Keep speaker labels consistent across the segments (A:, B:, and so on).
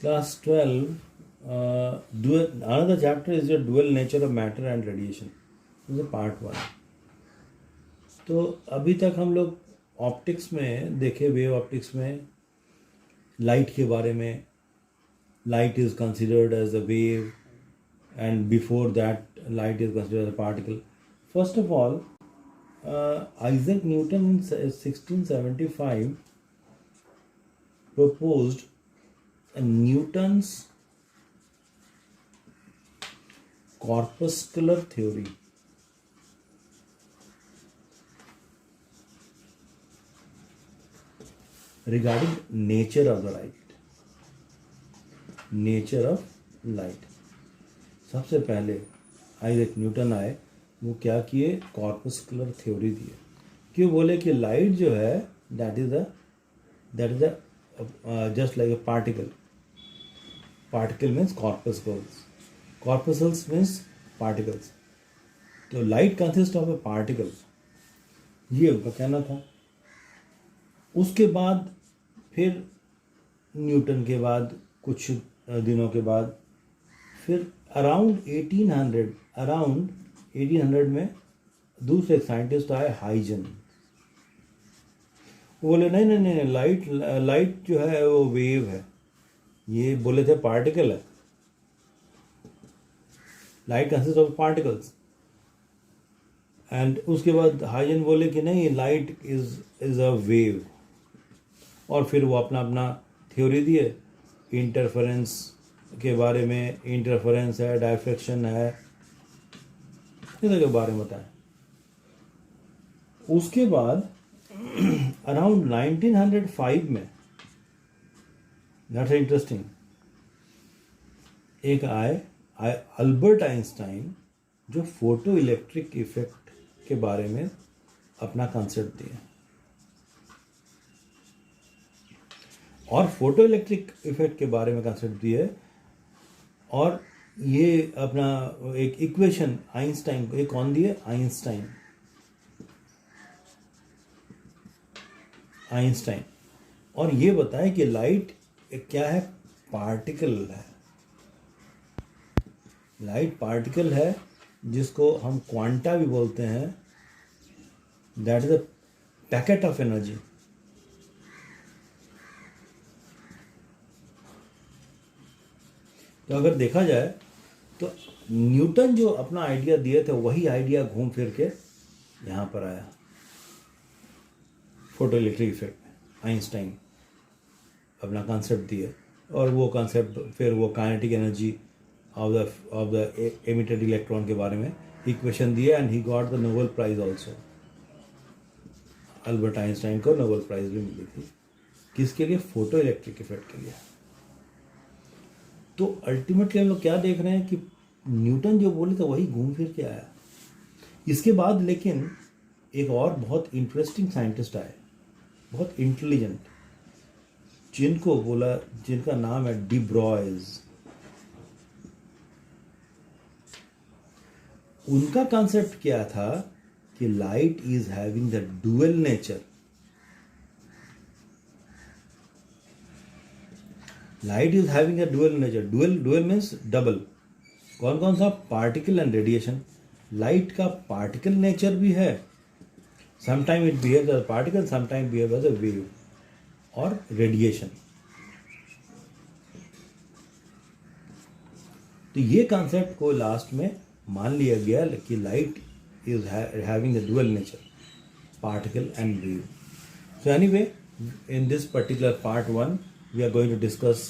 A: Class 12, another chapter is the dual nature of matter and radiation. This is part 1. तो अभी तक हम लोग ऑप्टिक्स में देखे, वेव ऑप्टिक्स में लाइट के बारे में. Light is considered as a wave and before that light is considered as a particle. First of all, Isaac Newton in 1675 proposed Newton's corpuscular theory. Regarding nature of the light. Nature of light. सबसे पहले Isaac Newton आए, वो क्या किए, corpuscular theory दिए. क्यों बोले कि लाइट जो है that is the just like a particle. Particle means corpuscles, corpuscles means particles. तो light consist of a particle, ये उनका कहना था. उसके बाद फिर न्यूटन के बाद कुछ दिनों के बाद फिर अराउंड 1800 में दूसरे साइंटिस्ट आए, हाइजन. वो बोले नहीं नहीं नहीं, लाइट जो है वो वेव है. ये बोले थे पार्टिकल है, light consist of particles. And उसके बाद हाइजन बोले कि नहीं, लाइट इज अ वेव. और फिर वो अपना अपना थ्योरी दिए इंटरफेरेंस के बारे में. इंटरफेरेंस है, डायफ्रैक्शन है, इस के बारे में बताएं. उसके बाद अराउंड 1905 में, दैट्स इंटरेस्टिंग, एक आए अल्बर्ट आइंस्टाइन, जो फोटो इलेक्ट्रिक इफेक्ट के बारे में अपना कॉन्सेप्ट दिए. और फोटो इलेक्ट्रिक इफेक्ट के बारे में कॉन्सेप्ट दिए. और ये अपना एक इक्वेशन आइंस्टाइन को, एक कौन दिए, आइंस्टाइन. और ये बताए कि लाइट क्या है, पार्टिकल है. लाइट पार्टिकल है जिसको हम क्वांटा भी बोलते हैं. That is a packet of energy. तो अगर देखा जाए तो न्यूटन जो अपना आइडिया दिए थे, वही आइडिया घूम फिर के यहाँ पर आया फोटो इलेक्ट्रिक इफेक्ट में. आइंस्टाइन अपना कॉन्सेप्ट दिए, और वो कॉन्सेप्ट फिर वो kinetic energy of the emitted electron के बारे में इक्वेशन दिए. And he got the Nobel prize also. Albert Einstein को नोबेल प्राइज भी मिली थी. किसके लिए, फोटो इलेक्ट्रिक इफेक्ट के लिए. तो अल्टीमेटली हम लोग क्या देख रहे हैं कि न्यूटन जो बोले तो वही घूम फिर के आया. इसके बाद लेकिन एक और बहुत इंटरेस्टिंग साइंटिस्ट आए, बहुत इंटेलिजेंट, जिनका नाम है डी ब्रॉयज. उनका कॉन्सेप्ट क्या था कि light is having the dual nature. Light is having a dual nature. Dual means double. कौन कौन सा, पार्टिकल एंड रेडिएशन. लाइट का पार्टिकल नेचर भी है, sometime it behaves as a particle, sometime behaves as a wave. और radiation. तो ये concept को लास्ट में मान लिया गया कि light is having the dual nature, particle and wave. So anyway, in this particular part 1 we are going to discuss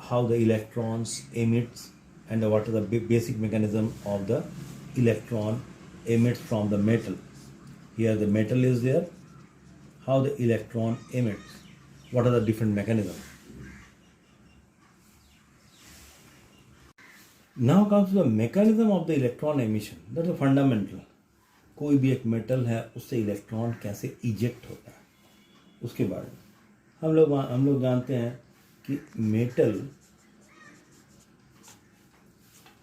A: how the electrons emits and what are the basic mechanism of the electron emits from the metal. Here the metal is there, how the electron emits, what are the different mechanisms. Now comes the mechanism of the electron emission. That is fundamental. कोई भी एक metal है, उससे electron कैसे eject होता है, उसके बारे में हम लोग जानते हैं कि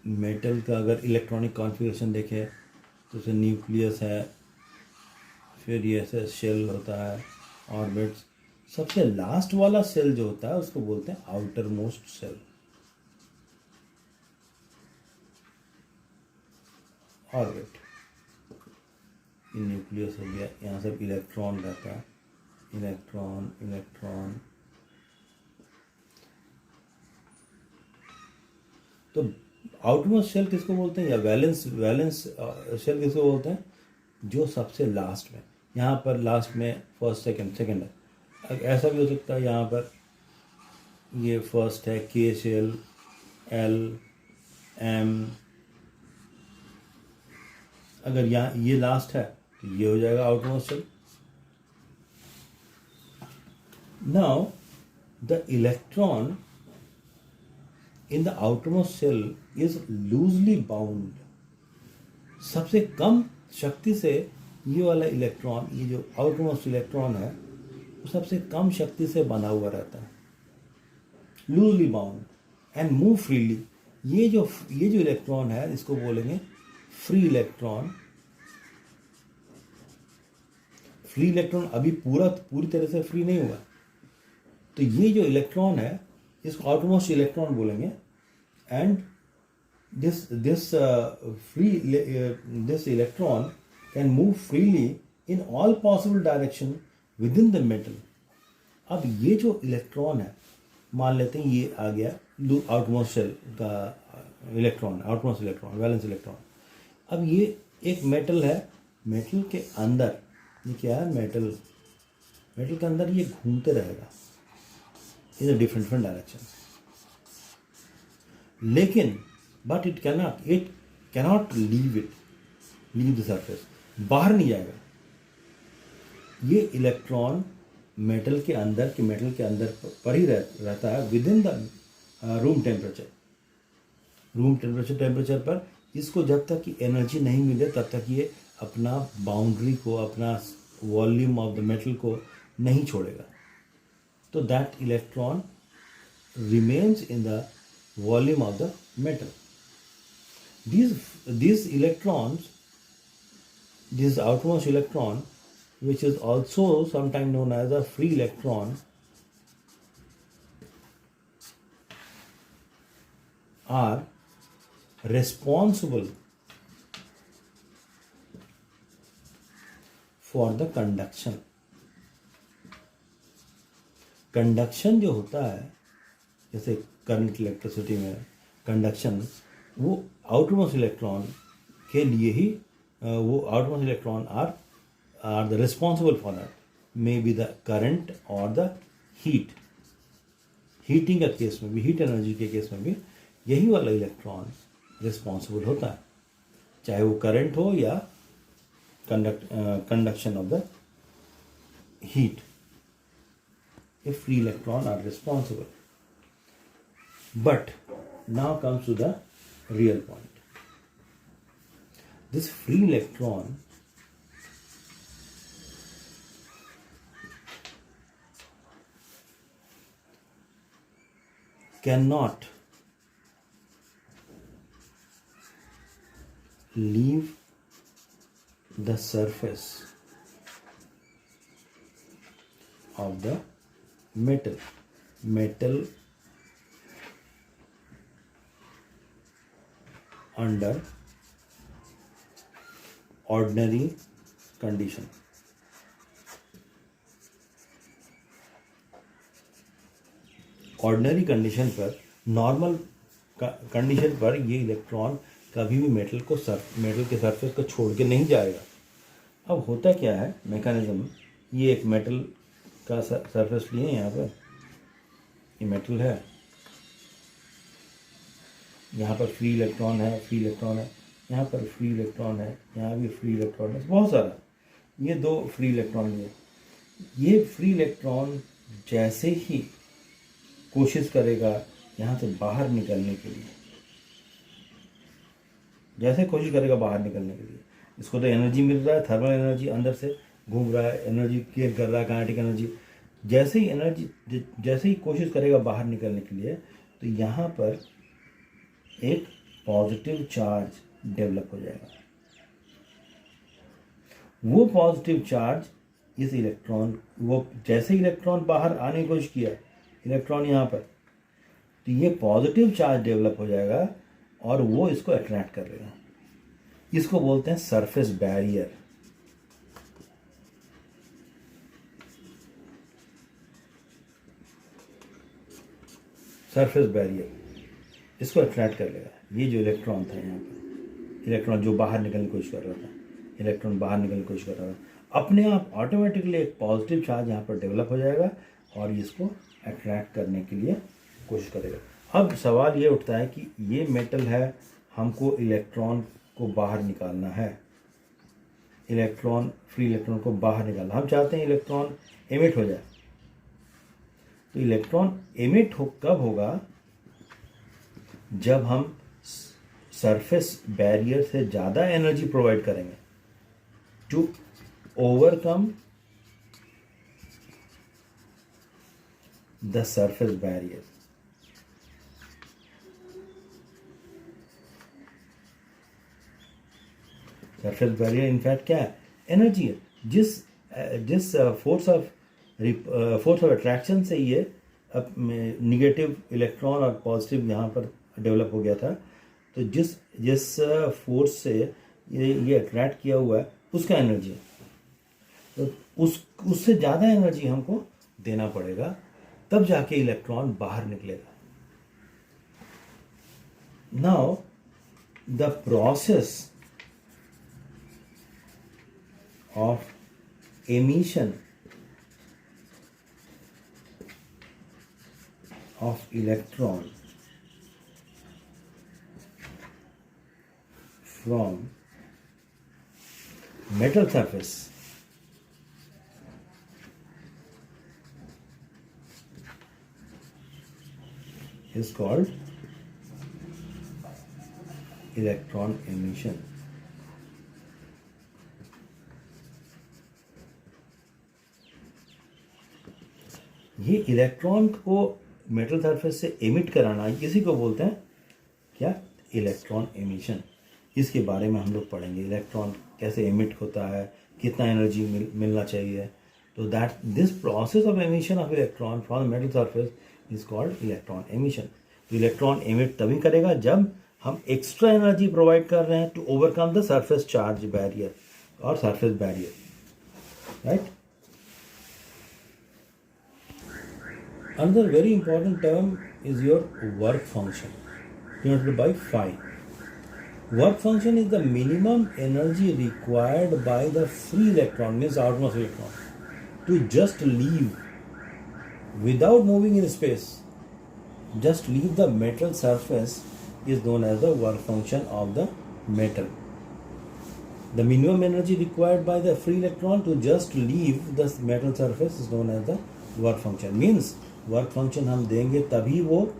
A: मेटल का अगर इलेक्ट्रॉनिक कॉन्फ़िगरेशन देखें तो उसे न्यूक्लियस है, फिर ये ऐसे शेल होता है, ऑर्बिट्स, सबसे लास्ट वाला सेल जो होता है उसको बोलते हैं outermost shell. Orbit, nucleus हो गया, यहाँ सब इलेक्ट्रॉन रहता है, इलेक्ट्रॉन इलेक्ट्रॉन। तो आउटमोस्ट शेल किसको बोलते हैं, या वैलेंस शेल किसको बोलते हैं, जो सबसे लास्ट में, यहाँ पर लास्ट में फर्स्ट सेकंड है। ऐसा भी हो सकता है यहाँ पर ये फर्स्ट है के शेल, एल एम, अगर यहाँ ये लास्ट है तो ये हो जाएगा outmost shell. Now the electron in the outermost cell is loosely bound। सबसे कम शक्ति से ये वाला इलेक्ट्रॉन, ये जो आउटरमोस्ट इलेक्ट्रॉन है, वो सबसे कम शक्ति से बना हुआ रहता है, loosely bound and move freely. ये जो इलेक्ट्रॉन है इसको बोलेंगे फ्री इलेक्ट्रॉन। फ्री इलेक्ट्रॉन अभी पूरी तरह से फ्री नहीं हुआ, तो ये जो इलेक्ट्रॉन है इसको आउटरमोस्ट इलेक्ट्रॉन बोलेंगे। And this electron can move freely in all possible direction within the metal। अब ये जो इलेक्ट्रॉन है, मान लेते हैं ये आ गया आउटमोस्ट शेल का electron, outmost electron, valence electron. अब ये एक मेटल है, मेटल के अंदर ये क्या है, मेटल के अंदर ये घूमते रहेगा इन डिफरेंट डायरेक्शन, लेकिन but it cannot leave the surface, बाहर नहीं जाएगा। ये इलेक्ट्रॉन मेटल के अंदर पर ही रहता है with in the room temperature पर। इसको जब तक कि एनर्जी नहीं मिले तब तक ये अपना बाउंड्री को, अपना वॉल्यूम ऑफ द मेटल को नहीं छोड़ेगा। तो that electron remains in the volume of the metal. These electrons, this outermost electron, which is also sometimes known as a free electron, are responsible for the conduction। Conduction जो होता है, जैसे current, electricity में conduction, वो outermost electron के लिए ही, वो outermost electron are the responsible for that, may be the current और द हीटिंग के केस में भी, हीट एनर्जी के केस में भी यही वाला इलेक्ट्रॉन रिस्पॉन्सिबल होता है, चाहे वो करंट हो या conduction of the heat. A free electron are responsible. But now comes to the real point। this free electron cannot leave the surface of the metal under ordinary condition। Ordinary condition पर, normal condition पर ये electron कभी भी metal के surface को छोड़ के नहीं जाएगा। अब होता क्या है मैकेनिज्म, ये एक मेटल का सरफेस लिए, यहाँ पर ये मेटल है, यहाँ पर फ्री इलेक्ट्रॉन है, यहाँ पर फ्री इलेक्ट्रॉन है, यहाँ भी फ्री इलेक्ट्रॉन है, बहुत सारा। ये दो फ्री इलेक्ट्रॉन है। ये फ्री इलेक्ट्रॉन जैसे ही कोशिश करेगा यहाँ से बाहर निकलने के लिए, इसको तो एनर्जी मिल रहा है, थर्मल एनर्जी अंदर से घूम रहा है, एनर्जी गेन कर रहा है, काइनेटिक एनर्जी। जैसे ही कोशिश करेगा बाहर निकलने के लिए, तो यहाँ पर एक पॉजिटिव चार्ज डेवलप हो जाएगा। वो पॉजिटिव चार्ज इस इलेक्ट्रॉन, वो जैसे इलेक्ट्रॉन बाहर आने की कोशिश किया, इलेक्ट्रॉन यहाँ पर, तो ये पॉजिटिव चार्ज डेवलप हो जाएगा और वो इसको अट्रैक्ट कर लेगा। इसको बोलते हैं सरफेस बैरियर। सरफेस बैरियर इसको अट्रैक्ट कर लेगा। ये जो इलेक्ट्रॉन था यहाँ पर, इलेक्ट्रॉन जो बाहर निकलने की कोशिश कर रहा था, इलेक्ट्रॉन बाहर निकलने की कोशिश कर रहा था, अपने आप ऑटोमेटिकली एक पॉजिटिव चार्ज यहाँ पर डेवलप हो जाएगा और इसको अट्रैक्ट करने के लिए कोशिश करेगा। अब सवाल ये उठता है कि ये मेटल है, हमको इलेक्ट्रॉन को बाहर निकालना है, इलेक्ट्रॉन, फ्री इलेक्ट्रॉन को बाहर निकालना, हम चाहते हैं इलेक्ट्रॉन एमिट हो जाए। तो इलेक्ट्रॉन एमिट कब होगा? जब हम सरफेस बैरियर से ज़्यादा एनर्जी प्रोवाइड करेंगे to overcome the surface barrier. Surface barrier in fact क्या है? एनर्जी है। जिस फोर्स ऑफ अट्रैक्शन से ये निगेटिव इलेक्ट्रॉन और पॉजिटिव यहाँ पर डेवलप हो गया था, तो जिस फोर्स से ये अट्रैक्ट किया हुआ है उसका एनर्जी है, तो उससे ज़्यादा एनर्जी हमको देना पड़ेगा, तब जाके इलेक्ट्रॉन बाहर निकलेगा। Now the process of emission of electron from metal surface is called electron emission. ये इलेक्ट्रॉन को मेटल सरफेस से एमिट कराना, इसी को बोलते हैं क्या? Electron emission. इसके बारे में हम लोग पढ़ेंगे, इलेक्ट्रॉन कैसे एमिट होता है, कितना एनर्जी मिलना चाहिए। तो this process of emission of electron from metal surface is called electron emission. तो इलेक्ट्रॉन एमिट तभी करेगा जब हम एक्स्ट्रा एनर्जी प्रोवाइड कर रहे हैं to overcome the surface charge barrier और surface barrier, right. Another very important term is your work function, denoted by phi. Work function is the minimum energy required by the free electron, means outermost electron, to just leave without moving in space. Just leave the metal surface is known as the work function of the metal. The minimum energy required by the free electron to just leave the metal surface is known as the work function. Means work function हम देंगे तभी वो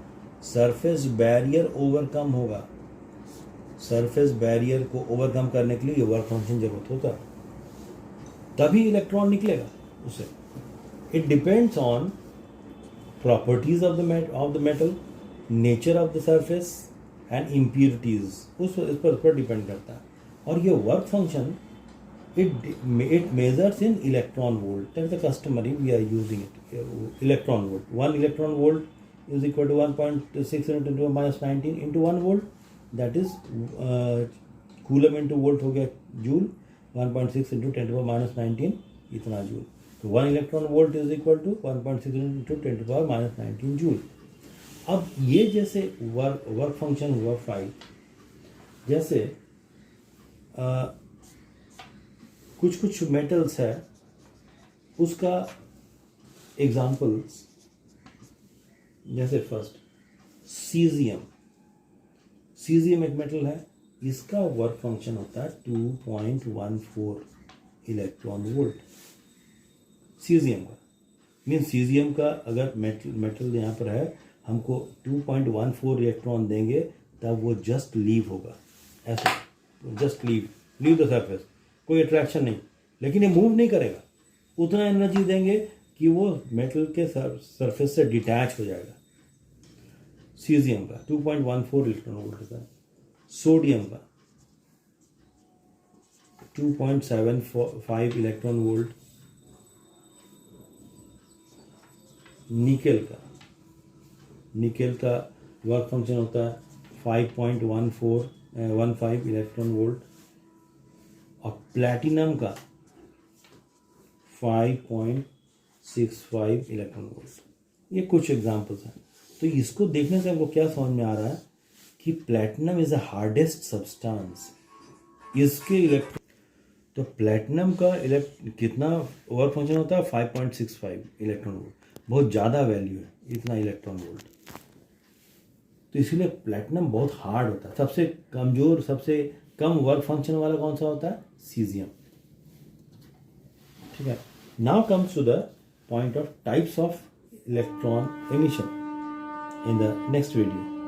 A: surface barrier overcome होगा। Surface barrier को overcome करने के लिए ये वर्क फंक्शन जरूरत होता है, तभी इलेक्ट्रॉन निकलेगा उससे। It depends on properties of the metal, nature of the surface and impurities, इस पर डिपेंड करता है। और ये work function it measures in electron volt. That is the customary we are using it. Electron volt. 1 electron volt is equal to 1.6 into 10 to the minus 19 into 1 volt. That is coulomb into volt हो गया joule, 1.6 into 10 to the minus 19 इतना joule. तो 1 electron volt is equal to 1.6 into 10 to the minus 19 joule. अब ये जैसे work function हुआ phi, जैसे कुछ मेटल्स है, उसका एग्जाम्पल्स, जैसे फर्स्ट सीजियम एक मेटल है, इसका वर्क फंक्शन होता है 2.14 इलेक्ट्रॉन वोल्ट सीजियम का। मीन सीजियम का अगर मेटल यहाँ पर है, हमको 2.14 इलेक्ट्रॉन देंगे तब वो जस्ट लीव होगा, ऐसा जस्ट लीव द सरफेस, कोई अट्रैक्शन नहीं, लेकिन ये मूव नहीं करेगा। उतना एनर्जी देंगे कि वो मेटल के सरफेस से डिटैच हो जाएगा। सीजियम का 2.14 इलेक्ट्रॉन वोल्ट का, सोडियम का 2.75 इलेक्ट्रॉन वोल्ट, निकेल का वर्क फंक्शन होता है 5.15 इलेक्ट्रॉन वोल्ट और प्लैटिनम का 5.65 इलेक्ट्रॉन वोल्ट। ये कुछ एग्जांपल्स हैं। तो इसको देखने से हमको क्या समझ में आ रहा है कि platinum is the hardest substance. इसके इलेक्ट्रॉन, तो प्लैटिनम का कितना वर्क फंक्शन होता है 5.65 इलेक्ट्रॉन वोल्ट, बहुत ज़्यादा वैल्यू है इतना इलेक्ट्रॉन वोल्ट। तो इसीलिए प्लैटिनम बहुत हार्ड होता है। सबसे कमज़ोर, सबसे कम वर्क फंक्शन वाला कौन सा होता है? सीजियम। ठीक है। Now comes to the point of types of electron emission in the next video.